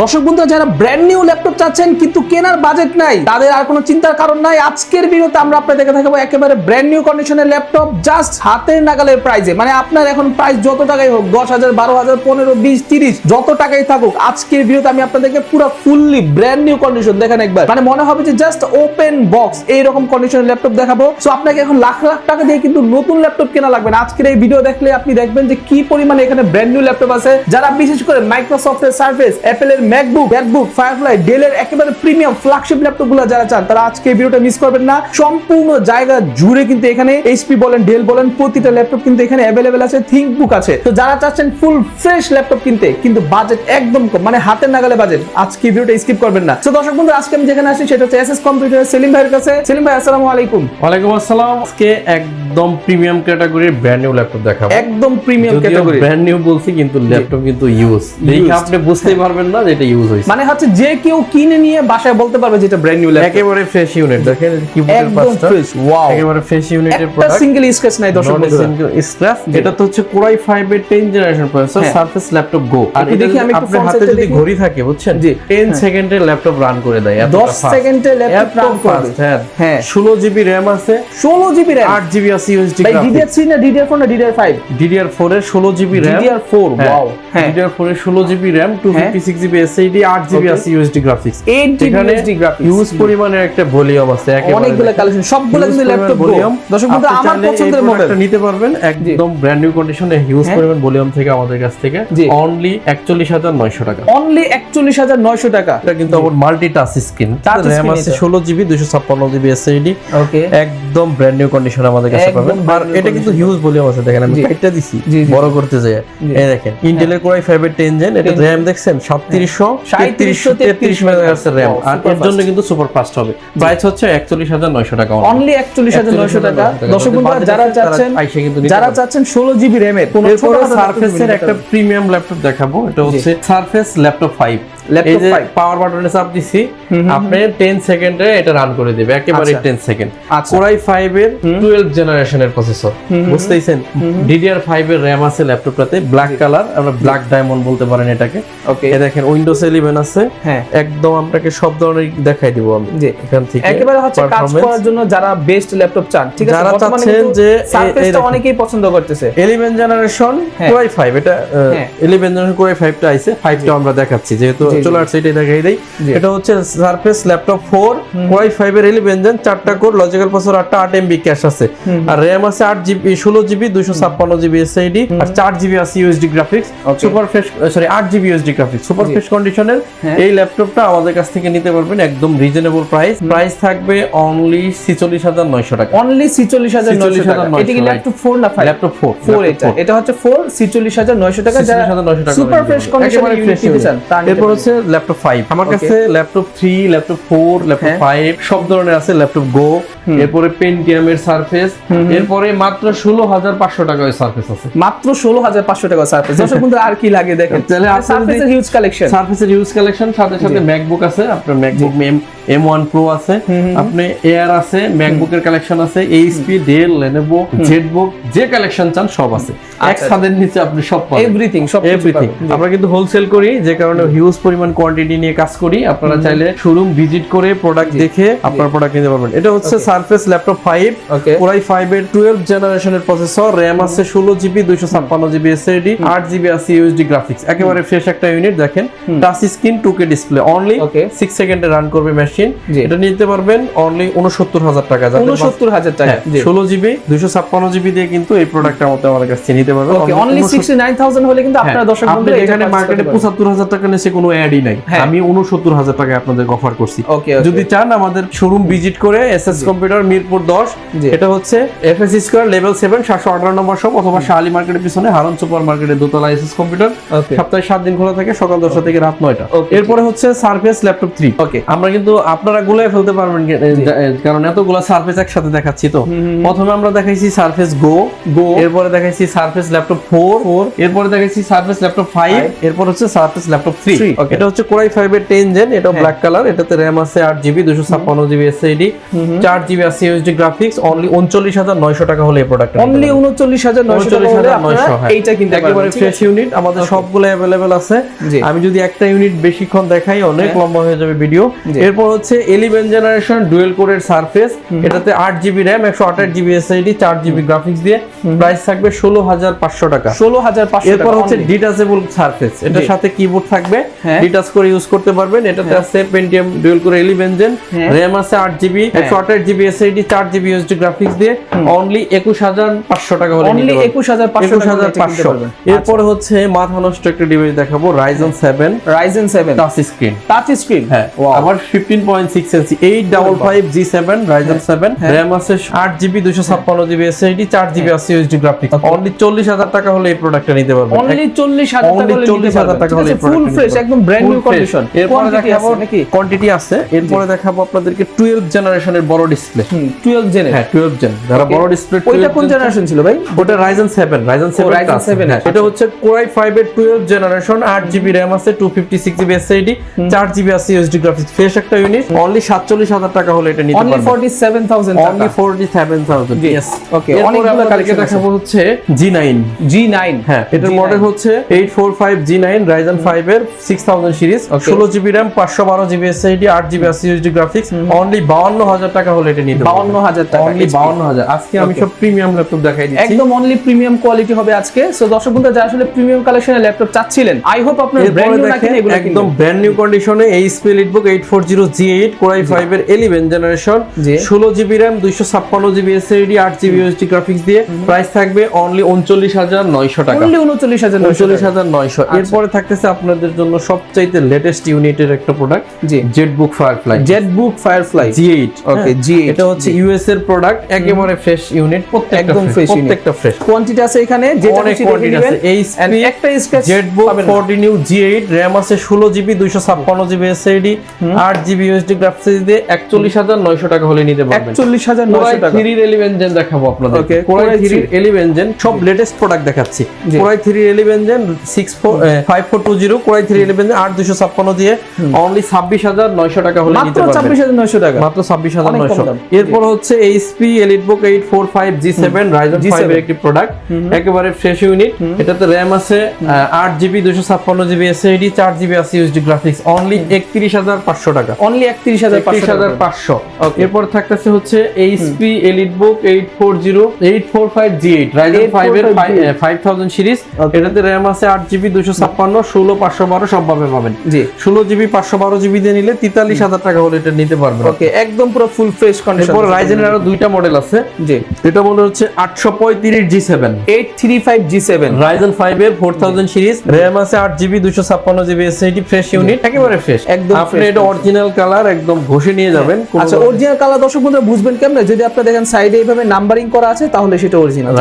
দর্শক বন্ধুরা যারা ব্র্যান্ড নিউ ল্যাপটপ চাচ্ছেন কিন্তু কেনার বাজেট নাই, তাদের আর কোনো চিন্তার কারণ নাই। আজকের ভিডিওতে আমরা আপনাদেরকে দেখাবো একেবারে ব্র্যান্ড নিউ কন্ডিশনের ল্যাপটপ জাস্ট হাতের নাগালের প্রাইসে। মানে আপনার এখন প্রাইস যত টাকাই হোক, 10,000, 12,000, 15, 20, 30 যত টাকাই থাকুক, আজকের ভিডিওতে আমি আপনাদেরকে পুরো ফুললি ব্র্যান্ড নিউ কন্ডিশন দেখেন একবার, মানে মনে হবে যে জাস্ট ওপেন বক্স এইরকম কন্ডিশনের ল্যাপটপ দেখাবো। সো আপনাকে এখন লাখ লাখ টাকা দিয়ে কিন্তু নতুন ল্যাপটপ কেনা লাগবে না। আজকের এই ভিডিও দেখলে আপনি দেখবেন যে কি পরিমাণে এখানে ব্র্যান্ড নিউ ল্যাপটপ আছে, যারা বিশেষ করে মাইক্রোসফটের সারফেস, অ্যাপলের ম্যাকবুক, ফায়ারফ্লাই, ডেলের একেবারে প্রিমিয়াম ফ্ল্যাগশিপ ল্যাপটপগুলো যারা চান, তারা আজকে এই ভিডিওটা মিস করবেন না। সম্পূর্ণ জায়গা জুড়ে কিন্তু এখানে এইচপি বলেন, ডেল বলেন, প্রতিটা ল্যাপটপ কিন্তু এখানে অ্যাভেলেবেল আছে। থিংকবুক আছে। তো যারা চাচ্ছেন ফুল ফ্রেশ ল্যাপটপ কিনতে কিন্তু বাজেট একদম কম, মানে হাতের নাগালে বাজেট, আজকে ভিডিওটা স্কিপ করবেন না। তো দর্শক বন্ধু, আজকে আমি যেখানে আসি সেটা হচ্ছে এসএস কম্পিউটার সেলিম ভাইয়ের কাছে। সেলিম ভাই, আসসালামু আলাইকুম। ওয়ালাইকুম আসসালাম। আজকে একদম প্রিমিয়াম ক্যাটাগরির ব্র্যান্ড নিউ ল্যাপটপ দেখাবো। একদম প্রিমিয়াম ক্যাটাগরি, ব্র্যান্ড নিউ বলছি কিন্তু ল্যাপটপ কিন্তু ইউজ। দেখে আপনি বুঝতেই পারবেন না যে এটা ইউজ হইছে। মানে হচ্ছে যে কেউ কিনে নিয়ে বাসায় বলতে পারবে যে এটা ব্র্যান্ড নিউ ল্যাপটপ। একেবারে ফ্রেশ ইউনিট, দেখেন কিবোর্ডের পাঁচটা ফ্রেশ, ওয়াও, একেবারে ফ্রেশ ইউনিটের প্রোডাক্ট। একটা সিঙ্গেল স্ক্র্যাচ নাই দর্শক বন্ধুরা, সিঙ্গেল স্ক্র্যাচ। এটা তো হচ্ছে Core i5 এর 10 জেনারেশন প্রসেসর, সারফেস ল্যাপটপ গো। আর এটা দেখি আমি আপনার হাতে যদি ঘড়ি থাকে, বুঝছেন, 10 সেকেন্ডের ল্যাপটপ রান করে দেয়। 10 সেকেন্ডে ল্যাপটপ রান করে। হ্যাঁ, 16 জিবি র‍্যাম আছে, 16 জিবি র‍্যাম, 8 জিবি আছে ইউএসডি ভাই। গ্রাফিক্স। DDR3 না DDR4 না DDR5? DDR4 এর 16 জিবি র‍্যাম। DDR4, wow. হ্যাঁ, DDR4 এর 16 GB RAM, 256 GB SSD, 8 GB আছে UHD graphics. 8 GB UHD graphics, use পরিমাণের একটা ভলিউম আছে, একেবারে অনেকগুলো কালেকশন, সবগুলো কিন্তু ল্যাপটপ ভলিউম। দর্শক বন্ধু, আমার পছন্দের মডেল নিতে পারবেন একদম ব্র্যান্ড নিউ কন্ডিশনে, হিউজ পরিমাণ ভলিউম থেকে আমাদের কাছ থেকে অনলি 41,900 টাকা। অনলি 41,900 টাকা। এটা কিন্তু আবার মাল্টি টাচ স্ক্রিন, র‍্যাম আছে 16 জিবি, 256 জিবি এসএসডি। ওকে, একদম ব্র্যান্ড নিউ কন্ডিশনে আমাদের কাছে পাবেন। আর এটা কিন্তু হিউজ ভলিউম আছে, দেখেন আমি কাটটা দিছি বড় করতে যায়। এই দেখেন ইন্টেলের Core i5 এর 10 জেন, এটা র‍্যাম দেখছেন 3733 মেগাহার্টজ এর র‍্যাম। আর এর জন্য কিন্তু সুপার ফাস্ট হবে। প্রাইস হচ্ছে 41,900 টাকা, অনলি 41,900 টাকা। দর্শক বন্ধুরা, যারা চাচ্ছেন 16 জিবি র‍্যাম এর, এরপরে সারফেসের একটা প্রিমিয়াম ল্যাপটপ দেখাবো। এটা হচ্ছে সারফেস ল্যাপটপ 5। এই যে পাওয়ার বাটনে চাপ দিছি, আপনি 10 সেকেন্ডে এটা রান করে দিবে, একেবারে 10 সেকেন্ড। Core i5 এর 12 জেনারেশনের প্রসেসর, বুঝতেইছেন। DDR5 এর র‍্যাম আছে ল্যাপটপটাতে, ব্ল্যাক কালার, আমরা ব্ল্যাক ডায়মন্ড বলতে পারেন এটাকে। ওকে, এই দেখেন উইন্ডোজ 11 আছে। হ্যাঁ, একদম আপনাকে সব ধরনের দেখাই দিব আমি এখান থেকে। একেবারে হচ্ছে কাজ করার জন্য যারা বেস্ট ল্যাপটপ চান, ঠিক আছে, যারা চাচ্ছেন যে সারফেসটা অনেকেই পছন্দ করতেছে। 11 জেনারেশন Core i5, এটা 11 জেনারেশন Core i5 টা আইছে, 5 টা আমরা দেখাচ্ছি যেহেতু চলে আসছে, এটা দেখাই দেই। এটা হচ্ছে সারফেস ল্যাপটপ 4 Core i5 এর 11 জেন, 4টা কোর, লজিক্যাল প্রসেসর 8টা, 8 MB ক্যাশ আছে। আর র‍্যাম আছে 8 জিবি, 16 জিবি, 256 জিবি এসএসডি, আর 4 জিবি আছে UHD graphics. Super fresh, sorry 8 GB UHD graphics, super fresh কন্ডিশনের এই ল্যাপটপটা আমাদের কাছ থেকে নিতে পারবেন একদম রিজনেবল প্রাইস থাকবে অনলি 46,900 টাকা। অনলি 46,900 টাকা। এটা কি ল্যাপটপ 4 না 5? ল্যাপটপ 4 এটা হচ্ছে 4, 46,900 টাকা। যারা সুপার ফ্রেশ কন্ডিশনে ইউনিট নিতে চান, এরপর হচ্ছে ল্যাপটপ 5। আমার কাছে ল্যাপটপ 3, ল্যাপটপ 4, ল্যাপটপ 5 সব ধরনের আছে। ল্যাপটপ গো, এরপরে পেন্টিয়াম এর সারফেস, এরপরে মাত্র 16,500 টাকায় সারফেস আছে। মাত্র 16,500 টাকা সারফেস। দর্শক বন্ধু, আর কি লাগে দেখেন, সারফেসের হিউজ কালেকশন, সাথে ম্যাকবুক আছে, আপনার ম্যাকবুক M1 Pro আছে, আপনি এয়ার আছে, ম্যাকবুকের কালেকশন আছে, এইচপি, ডেল, লেনোভো, জেটবুক, যে কালেকশন চান সব আছে এক ছাদের নিচে। আপনি সব পাবেন, এভরিথিং। আমরা কিন্তু হোলসেল করি, যে কারণে হিউজ পরিমাণ কোয়ান্টিটি নিয়ে কাজ করি। আপনারা চাইলে শোরুম ভিজিট করে প্রোডাক্ট দেখে আপনার প্রোডাক্ট নিতে পারবেন। এটা হচ্ছে সারফেস ল্যাপটপ 5 Core i5 এর 12 জেনারেশনের প্রসেসর, র‍্যাম আছে 16 জিবি, 256 জিবি এসএসডি, 8 জিবি আছে ইউএসডি গ্রাফিক্স। একেবারে ফ্রেশ একটা ইউনিট, দেখেন touch screen, 2K display, only 6 সেকেন্ডে রান করবে মেশিন। এটা নিতে পারবেন অনলি 69,000 টাকা। 69,000 টাকা, 16 জিবি, 256 জিবি দিয়ে কিন্তু এই প্রোডাক্টটা আমাদের কাছে নিতে পারবেন। ওকে, অনলি 69,000 হলে কিন্তু আপনারা দর্শক বন্ধু, এখানে মার্কেটে 75,000 টাকা নিচে কোনো অ্যাডই নাই। আমি 69,000 টাকা আপনাদের অফার করছি। যদি চান আমাদের শোরুম ভিজিট করে, এসএস কম্পিউটার মিরপুর 10, এটা হচ্ছে এফএস স্কয়ার লেভেল 7, 718 নম্বর শপ, অথবা শালি মার্কেটের পিছনে হারন সুপার মার্কেটের দোতলা এসএস কম্পিউটার। সপ্তাহে 7 দিন খোলা থাকে, সকাল 10টা থেকে রাত 9টা। এরপরে হচ্ছে সারফেস ল্যাপটপ 3। আমরা কিন্তু আপনারা গুলাই ফেলতে পারবেন কারণ এতগুলা সারফেস একসাথে দেখাচ্ছি তো। প্রথমে আমরা দেখাইছি সারফেস গো, এরপরে দেখাইছি সারফেস ল্যাপটপ 4, এরপরে দেখাইছি সারফেস ল্যাপটপ 5, এরপর হচ্ছে সারফেস ল্যাপটপ 3। এটা হচ্ছে কোরাই 5 এর 10 জেন, এটা ব্ল্যাক কালার, এটাতে র‍্যাম আছে 8GB 256GB এসএসডি, 4GB আছে ইউএসডি গ্রাফিক্স। অনলি 39900 টাকা হলে এই প্রোডাক্ট, অনলি 39900 টাকা হলে আপনারা এইটা কিনতে পারবেন। একেবারে ফ্রেশ ইউনিট, আমাদের সবগুলো अवेलेबल আছে। আমি যদি একটা ইউনিট বেশিক্ষণ দেখাই অনেক লম্বা হয়ে যাবে ভিডিও। এরপর হচ্ছে 11 জেনারেশন ডুয়াল কোরের সারফেস, এটাতে 8GB RAM 128GB SSD 4GB graphics দিয়ে প্রাইস থাকবে 16500 টাকা। 16500। এরপর হচ্ছে ডিটাচেবল সারফেস, এটার সাথে কিবোর্ড থাকবে, ডিটাচ করে ইউজ করতে পারবেন। এটাতে আছে Pentium dual core 11 gen, RAM আছে 8GB 128GB SSD 4GB USD graphics দিয়ে অনলি 21500 টাকা হলে অনলি 21500। এরপর হচ্ছে মাথা নষ্ট একটা ডিভাইস দেখাবো, Ryzen 7 টাচ স্ক্রিন। হ্যাঁ, আবার 15.6 ইঞ্চি 855G7 Ryzen 7, র‍্যাম আছে 8GB 256GB এসএসডি 4GB আছে ইউএসডি গ্রাফিক্স। অনলি 40000 টাকা হলে এই প্রোডাক্টটা নিতে পারবেন। অনলি 40000 টাকা হলে ফুল ফ্রেশ একদম ব্র্যান্ড নিউ কন্ডিশন। এরপরে দেখাবো কোয়ান্টিটি আছে, এরপরে দেখাবো আপনাদেরকে 12 জেনারেশনের বড় ডিসপ্লে। 12 জেন, হ্যাঁ 12 জেন যারা বড় ডিসপ্লে। ওইটা কোন জেনারেশন ছিল ভাই? ওটা Ryzen 7 এটা হচ্ছে Core i5 এর 12 জেনারেশন, 8GB র‍্যাম আছে 256GB এসএসডি 4GB আছে ইউএসডি গ্রাফিক্স। ফ্রেশ একটা ইউনিট, অনলি 47000 টাকা হলে এটা নিতে পারবেন। অনলি 47000 টাকা, অনলি 47000। यस, ওকে। অনেকগুলো কালেকশন দেখাবো হচ্ছে G9। হ্যাঁ, এটার মডেল হচ্ছে 845 G9 Ryzen 5 এর 6000 series, 16GB RAM 512GB SSD 8GB আছে ইউএসডি গ্রাফিক্স। অনলি 52000 টাকা হলে এটা নিতে পারবেন। 52000 টাকা, অনলি 52000। আজকে আমি সব প্রিমিয়াম ল্যাপটপ দেখাই দিচ্ছি, একদম অনলি প্রিমিয়াম কোয়ালিটি হবে আজকে। সো দর্শক বন্ধুরা যারা আসলে প্রিমিয়াম কালেকশনের ল্যাপটপ চাচ্ছিলেন, আই হোপ আপনারা ব্র্যান্ড নিউ না কিনে এগুলো একদম ব্র্যান্ড নিউ কন্ডিশনে HP EliteBook 840G8 Core i5 এর 11 generation, 16GB RAM 256GB SSD 8GB USD graphics দিয়ে প্রাইস থাকবে অনলি 39900 টাকা। অনলি 39900। এরপরে থাকতেছে আপনাদের জন্য সবচাইতে লেটেস্ট ইউনিটের একটা প্রোডাক্ট, জেটবুক ফায়ারফ্লাই G8। ওকে, G8 এটা হচ্ছে ইউএস এর প্রোডাক্ট, একেবারে ফ্রেশ ইউনিট, একদম ফ্রেশ, প্রত্যেকটা ফ্রেশ। কোয়ান্টিটি আছে এখানে, যেটা অনেক কোয়ান্টিটি আছে। এই একটা scratch Jetbook 40 new G8 RAM আছে 16GB 256GB SSD 8GB USD graphics দিয়ে 41900 টাকা হলে নিতে পারবেন। 41900 টাকা। Core i3 11 জেন দেখাবো আপনাদের। Core i3 11 জেন সব লেটেস্ট প্রোডাক্ট দেখাচ্ছি। Core i3 11 gen 5420 Core i3 11 gen 8256 দিয়ে অনলি 26900 টাকা হলে নিতে পারবেন। মাত্র 26900 টাকা, মাত্র 26900। এরপর হচ্ছে HP EliteBook 845 G7 Ryzen 5 এর একটি প্রোডাক্ট, একেবারে ফ্রেশ ইউনিট। এটাতে র‍্যাম আছে 8GB 256GB এসএসডি 4GB আছে ইউএসডি গ্রাফিক্স। অনলি 31500 টাকা, অনলি 31500। এরপর থাকতেছে হচ্ছে HP EliteBook 845 G8 Ryzen 5 এর 5000 সিরিজ, এটাতে র‍্যাম আছে 8GB 256 16512 সবভাবে পাবেন। 16GB 512GB দিয়ে নিলে 43000 টাকা হলে এটা নিতে পারবেন। ওকে, একদম পুরো ফুল ফ্রেশ কন্ডিশন। এরপর Ryzen এর আরো দুইটা মডেল আছে। এটা মডেল হচ্ছে 835 G7 835G7 Ryzen 5 এর 4000 সিরিজ, র‍্যাম আছে 8GB 256GB SSD fresh unit, একেবারে ফ্রেশ একদম। আপনি এটা অরিজিনাল কালার একদম ঘষে নিয়ে যাবেন। আচ্ছা, অরিজিনাল কালার দর্শক বন্ধুরা বুঝবেন কেমনে? যদি আপনি দেখেন সাইডে এইভাবে নাম্বারিং করা আছে তাহলে সেটা অরিজিনাল।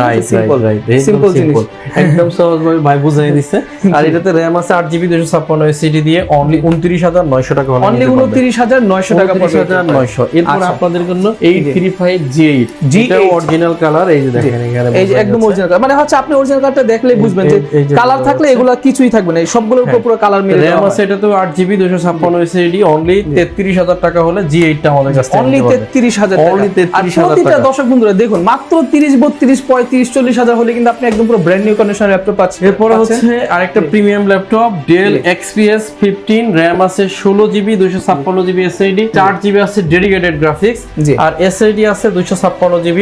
সিম্পল জিনিস, একদম সহজভাবে ভাই বুঝিয়ে দিচ্ছে। আর এটাতে র‍্যাম আছে 8GB 256 এসএসডি দিয়ে অনলি 29900 টাকা হলে অনলি 29900 টাকা পড়বে। 29900। এরপর আপনাদের জন্য 835 G8 এটা অরিজিনাল কালার, এই যে দেখেন এখানে, এই যে একদম অরিজিনাল কালার, মানে হচ্ছে আপনি অরিজিনাল কালারটা দেখলেই বুঝবেন যে কালার থাকলে এগুলা কিছুই থাকবে না, সবগুলোর উপর পুরো কালার মিলে। র‍্যাম আছে এটা তো 8GB 256 এসএসডি অনলি 33000 টাকা হলে G8 টা আমাদের কাছে অনলি 33000 টাকা। অনলি 33000 টাকা। দর্শক বন্ধুরা দেখুন, মাত্র 30 32 35 40000 হলে কিন্তু আপনি একদম পুরো ব্র্যান্ড নিউ কন্ডিশন ল্যাপটপ পাচ্ছেন। এরপর হচ্ছে আরেকটা premium laptop Dell XPS 15, RAM আছে 16GB 256GB এসএসডি 4GB আছে ডেডিকেটেড গ্রাফিক্স, আর এসএসডি আছে 256GB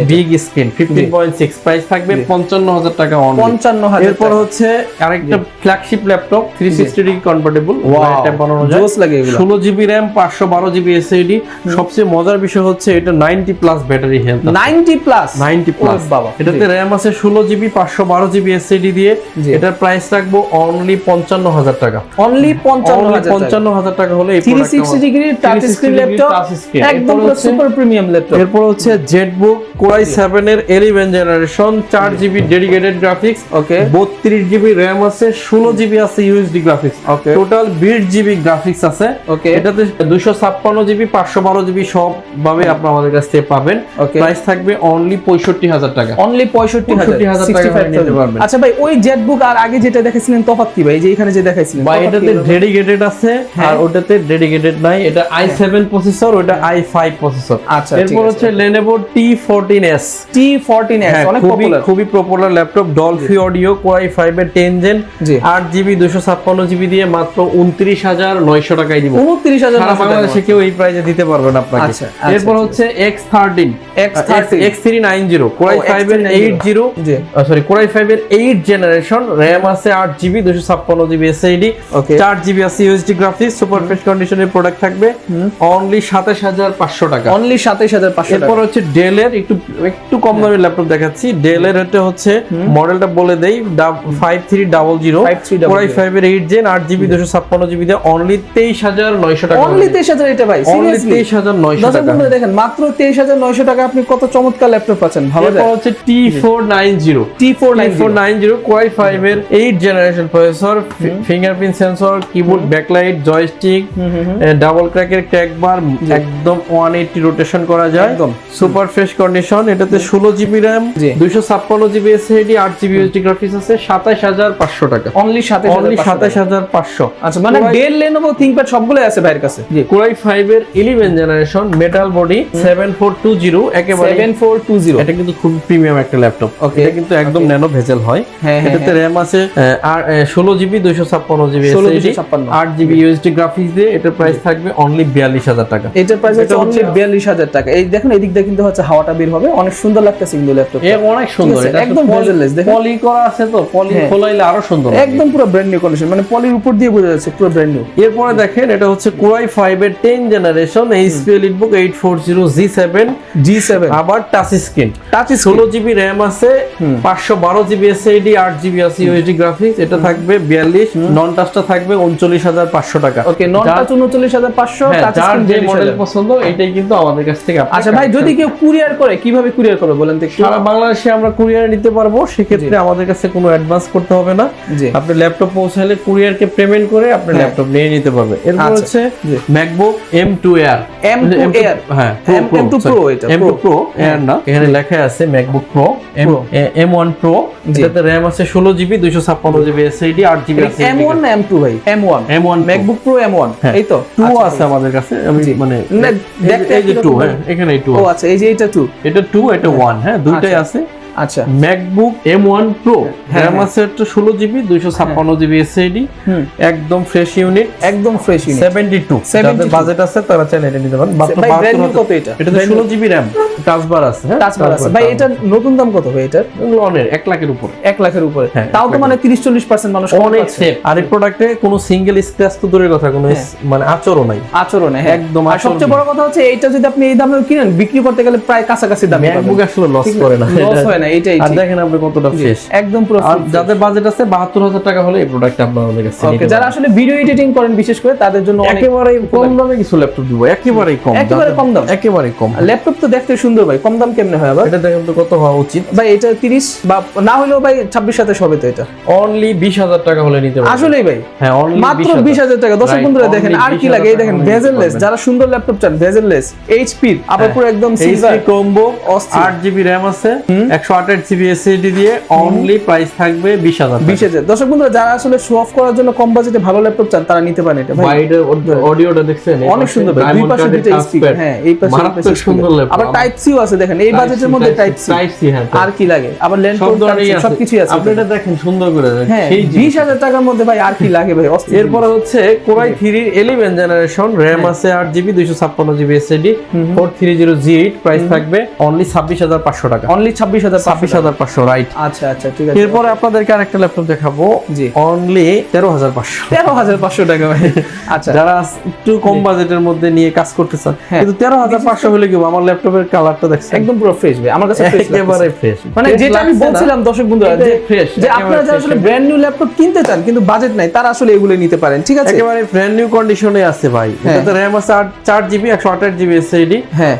বিগ স্ক্রিন 15.6, প্রাইস থাকবে 55000 টাকা অনলি। 55000। এরপর হচ্ছে আরেকটা ফ্ল্যাগশিপ ল্যাপটপ 360 ডিগ্রি কনভার্টেবল, এটা বানানো যায়, 16GB র‍্যাম 512GB এসএসডি। সবচেয়ে মজার বিষয় হচ্ছে এটা 90+ ব্যাটারি হেলথ, 90+। বাবা, এটাতে র‍্যাম আছে 16GB 512GB এসএসডি দিয়ে, এটার প্রাইস রাখবো অনলি 55000 টাকা। অনলি 55000 টাকা হলে এই 360 ডিগ্রি টাচ স্ক্রিন ল্যাপটপ, একদম সুপার প্রিমিয়াম ল্যাপটপ। এরপর হচ্ছে জেটবুক Core i7 এর 11 জেনারেশন, 4GB ডেডিকেটেড গ্রাফিক্স, ওকে, 32GB র‍্যাম আছে, 16GB আছে ইউএসডি গ্রাফিক্স, ওকে, টোটাল 20GB গ্রাফিক্স আছে। ওকে, ওকে এটাতে 256 জিবি 512 জিবি সব ভাবে আপনি আমাদের কাছ থেকে পাবেন। প্রাইস থাকবে অনলি 65,000 টাকা। অনলি 65,000 টাকা নিতে পারবেন। আচ্ছা ভাই, ওই জেটবুক আর আগে যেটা দেখাইছিলেন তফাৎ কি ভাই? এই যে এখানে যে দেখাইছিলেন ভাই, এটাতে ডেডিকেটেড আছে আর ওটাতে ডেডিকেটেড নাই। এটা i7 প্রসেসর, ওটা i5 প্রসেসর। আচ্ছা, এরপর হচ্ছে Lenovo T14s। অনেক পপুলার, খুবই popular laptop, ডলফি audio, Core i5 এর 10 জেন, 8GB 256GB দিয়ে মাত্র 29,900 টাকায় দিব। 29,000 সারা বাংলাদেশে কেউ এই প্রাইসে দিতে পারবে না আপনাকে। এরপর হচ্ছে X390 Core i5 এর 8 জেনারেশন, RAM আছে 8GB 256GB SSD, 4GB আছে USD গ্রাফিক্স, সুপার ফ্রেশ কন্ডিশনের প্রোডাক্ট থাকবে অনলি 27,500 টাকা। অনলি 27,500 টাকা। এরপর হচ্ছে ডেল এর একটু কম দামের ল্যাপটপ দেখাচ্ছি। ডেল এর এটা হচ্ছে মডেলটা বলে দেই, 5300 Core i5 এর 8 জেন, 8GB 256GB দিয়ে অনলি 23,900 টাকা। অনলি 23,000 এটা ভাই, সিরিয়াসলি 23,900 টাকা। দর্শক দেখেন, মাত্র 23,900 টাকা আপনি কত চমৎকার ল্যাপটপ পাচ্ছেন। ভালো। এরপর হচ্ছে T490 Core i5 এর 8 generation processor, fingerprint sensor, keyboard, backlight, joystick, double ক্র্যাকের ক্র্যাক বার, একদম 180 রোটেশন করা যায়, একদম সুপার ফ্রেশ কন্ডিশন। এটাতে 16GB RAM, 256GB SSD, 8GB USD graphics আছে, 27,500 টাকা। অনলি 27,500। আচ্ছা, মানে ডেল, Lenovo, ThinkPad সবগুলো আছে ভাইয়ের কাছে। জি, Core i5 এর 11 জেনারেশন, মেটাল বডি, 7420, একেবারে 7420। এটা কিন্তু খুব প্রিমিয়াম একটা ল্যাপটপ। এটা কিন্তু একদম ন্যানো ভেজেল হয়। এটাতে RAM আছে 16GB 256GB SSD, 8GB USD graphics দিয়ে। এটার প্রাইস থাকবে অনলি 42,000 টাকা। এটার প্রাইস হচ্ছে অনলি 42,000 টাকা। এই দেখুন, এই দিক দিয়ে কিন্তু হচ্ছে হাওয়াটা বের হবে, অনেক সুন্দর লাগতেছে কিন্তু ল্যাপটপ। অনেক সুন্দর, এটা একদম ভেজেললেস, দেখুন পলি করা আছে, তো পলি খোলাইলে আরো সুন্দর, একদম পুরো ব্র্যান্ড নিউ কন্ডিশন, মানে পলির উপর দিয়ে বোঝা যাচ্ছে পুরো ব্র্যান্ড নিউ। এরপরে দেখেন, এটা হচ্ছে Core i5 এর 10 জেনারেশন, HP EliteBook 840G7, আবার টাচ স্ক্রিন, 16GB RAM আছে, 512GB SSD, 8GB আছে USD গ্রাফিক্স। এটা থাকবে 42, নন টাচটা থাকবে 39,500 টাকা। ওকে, নন টাচ 39,500, টাচ স্ক্রিন যে মডেল পছন্দ এটাই কিন্তু আমাদের কাছ থেকে। আচ্ছা ভাই, যদি কেউ কুরিয়ার করে, কিভাবে কুরিয়ার করবে বলেন তো একটু? সারা বাংলাদেশে আমরা কুরিয়ারে নিতে পারবো, সেক্ষেত্রে আমাদের কাছে কোনো অ্যাডভান্স করতে হবে না। আপনি ল্যাপটপ পৌঁছালে কুরিয়ারকে পেমেন্ট করে আপনি ল্যাপটপ নিয়ে নিতে পারবে। এরপর হচ্ছে MacBook M2 Air, হ্যাঁ M2 Pro, এটা M2 Pro Air না, এখানে লেখা আছে MacBook Pro M1 Pro। এটাতে RAM আছে 16GB 256GB SSD, 8GB আছে। M1 না M2 ভাই? M1 MacBook Pro M1, এই তো 2 আছে আমাদের কাছে। আমি মানে দেখতে এই যে 2, হ্যাঁ এখানে 2। ও আচ্ছা, এই যে এটা 2, এটা 2, এটা 1, হ্যাঁ দুইটাই আছে। আচ্ছা, MacBook M1 Pro, RAM আছে 16GB 256GB SSD, একদম ফ্রেশ ইউনিট, একদম ফ্রেশ ইউনিট, 72। যাদের বাজেট আছে তারা চাইলে এটা নিতে পারেন। মাত্র 72 কত এটা? এটা 16GB RAM, টাচ বার আছে, হ্যাঁ টাচ বার আছে। ভাই এটা নতুন দাম কত ভাই এটার? অনেক 1 লাখের উপরে, 1 লাখের উপরে। তাও তো মানে 30-40% মানুষ অনেক সেফ। আর এই প্রোডাক্টে কোনো সিঙ্গেল স্ক্র্যাচ তো দূরের কথা, কোনো মানে আচরণ নাই, একদম। আর সবচেয়ে বড় কথা হচ্ছে এইটা যদি আপনি এই দামে কিনেন, বিক্রি করতে গেলে প্রায় কাছাকাছি দাম পাবেন। MacBook আসলে লস করে না, লস হয় না, এইটাই। আর দেখেন আপনি কতটা ফ্রেশ, একদম পুরো। আর যাদের বাজেট আছে 72,000 টাকা হলে এই প্রোডাক্ট আপনাদের কাছে নিতে পারেন। যারা আসলে ভিডিও এডিটিং করেন বিশেষ করে, তাদের জন্য একেবারে কম দামে কিছু ল্যাপটপ দিব, একেবারে কম, একেবারে কম দাম, একেবারে কম। ল্যাপটপ তো দেখতে সুন্দর ভাই, কম দাম কেমনে হয় আবার? এটা দেখেন তো কত হওয়া উচিত ভাই? এটা 30 বা না হলেও ভাই 26-27 হবে তো। এটা অনলি 20,000 টাকা হলে নিতে পারবেন। আসলেই ভাই, হ্যাঁ অনলি মাত্র 20,000 টাকা। দর্শক বন্ধুরা দেখেন, আর কি লাগে? এই দেখেন ভেজেললেস, যারা সুন্দর ল্যাপটপ চান ভেজেললেস, HP আবার পুরো একদম সিলভার কম্বো, 8GB RAM আছে, 128GB SSD দিয়ে অনলি প্রাইস থাকবে 20,000। 20,000। দর্শক বন্ধুরা যারা আসলে শো অফ করার জন্য কম বাজেটে ভালো ল্যাপটপ চান, তারা নিতে পারেন এটা। ভাই অডিওটা দেখছেন অনেক সুন্দর ভাই, দুই পাশে দুটো স্পিকার, হ্যাঁ এই পাশে মারাত্মক সুন্দর ল্যাপটপ। আবার টাইপ সিও আছে, দেখেন এই বাজেটের মধ্যে টাইপ সি, হ্যাঁ। আর কি লাগে? আবার ল্যান্ড সবকিছুই আছে। আপনি এটা দেখেন সুন্দর করে, হ্যাঁ 20,000 টাকার মধ্যে ভাই আর কি লাগে ভাই? এরপর হচ্ছে Core i3 11 জেনারেশন, RAM আছে 8GB 256GB SSD, 4300G8, price থাকবে অনলি 26,500 টাকা। Only 26,500, right? আচ্ছা আচ্ছা, ঠিক আছে। এরপর আপনাদেরকে আরেকটা ল্যাপটপ দেখাবো, জি অনলি 13,500। 13,500 টাকা ভাই। আচ্ছা, যারা একটু কম বাজেটের মধ্যে নিয়ে কাজ করতে চান, কিন্তু 13,500 হলে কি? আমার ল্যাপটপের কালারটা দেখছেন একদম পুরো ফ্রেশ ভাই, আমার কাছে একেবারে ফ্রেশ। মানে যেটা আমি বলছিলাম দর্শক বন্ধুরা, যে আপনারা যারা আসলে ব্র্যান্ড নিউ ল্যাপটপ কিনতে চান কিন্তু বাজেট নাই, তারা আসলে এগুলো নিতে পারেন, ঠিক আছে? একেবারে ব্র্যান্ড নিউ কন্ডিশনে আছে ভাই। এটাতে RAM আছে 4GB 128GB SSD,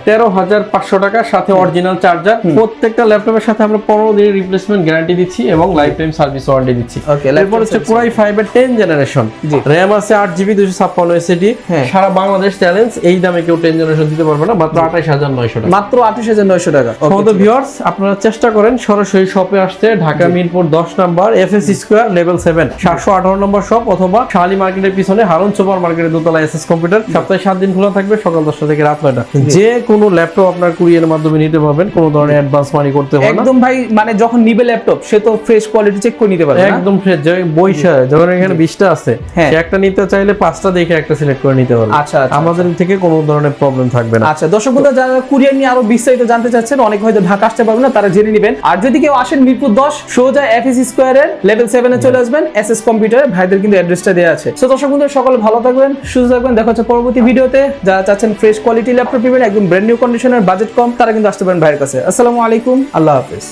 13,500 টাকা, সাথে অরিজিনাল চার্জার। প্রত্যেকটা ল্যাপটপের সাথে আমরা 15 দিনের রিপ্লেসমেন্ট গ্যারান্টি দিচ্ছি এবং লাইফ টাইম সার্ভিস ওয়ারেন্টি দিচ্ছি। Okay, এরপর হচ্ছে Core i5 এর 10 জেনারেশন, জি। RAM আছে 8GB 256 SSD। হ্যাঁ। সারা বাংলাদেশ চ্যালেঞ্জ, এই দামে কেউ 10 জেনারেশন দিতে পারবে না, মাত্র 28900 টাকা। মাত্র 28900 টাকা। সমস্ত ভিউয়ার্স আপনারা চেষ্টা করেন সরাসরি শপে আসতে, Dhaka Mirpur 10 number FS square level 7 718 নম্বর শপ, অথবা শালি মার্কেটের পিছনে হারুন সুপার মার্কেটের দোতলা SS কম্পিউটার। সপ্তাহে 7 দিন খোলা থাকবে, সকাল 10টা থেকে রাত 9টা। যে কোনো ল্যাপটপ আপনার কুরিয়ারের মাধ্যমে নিতে পারবেন, কোনো ধরনের অ্যাডভান্স মানি করতে হবে না। একদম ভাই, মানে যখন নিবে ল্যাপটপ সে তো ফ্রেশ কোয়ালিটি চেক করে নিতে পারবে না? একদম ফ্রেশ, বইসা যখন এখানে 20টা আছে, হ্যাঁ। সে একটা নিতে চাইলে 5টা দেখে একটা সিলেক্ট করে নিতে পারবে। আচ্ছা, আচ্ছা, আমাদের থেকে কোনো ধরনের প্রবলেম থাকবে না। আচ্ছা দর্শক বন্ধুরা, যারা কুরিয়ার নিয়ে আরো বিস্তারিত জানতে চাচ্ছেন, অনেক হয়তো ঢাকা আসতে পারবেন না, তারা জেনে নেবেন। আর যদি কেউ আসেন মিরপুর 10 সোজা FS স্কয়ারের লেভেল 7 এ চলে আসবেন, SS কম্পিউটার ভাইদের কিন্তু অ্যাড্রেসটা দেওয়া আছে। সো দর্শক বন্ধুরা, সকলে ভালো থাকবেন, সুস্থ থাকবেন, দেখা হচ্ছে পরবর্তী ভিডিওতে। যারা চাচ্ছেন ফ্রেশ কোয়ালিটি ল্যাপটপ নেবেন, একদম ব্র্যান্ড নিউ কন্ডিশনের, বাজেট কম, তারা কিন্তু আসতে পারেন ভাইয়ের কাছে। আসসালামু আলাইকুম, আল্লাহ হাফেজ।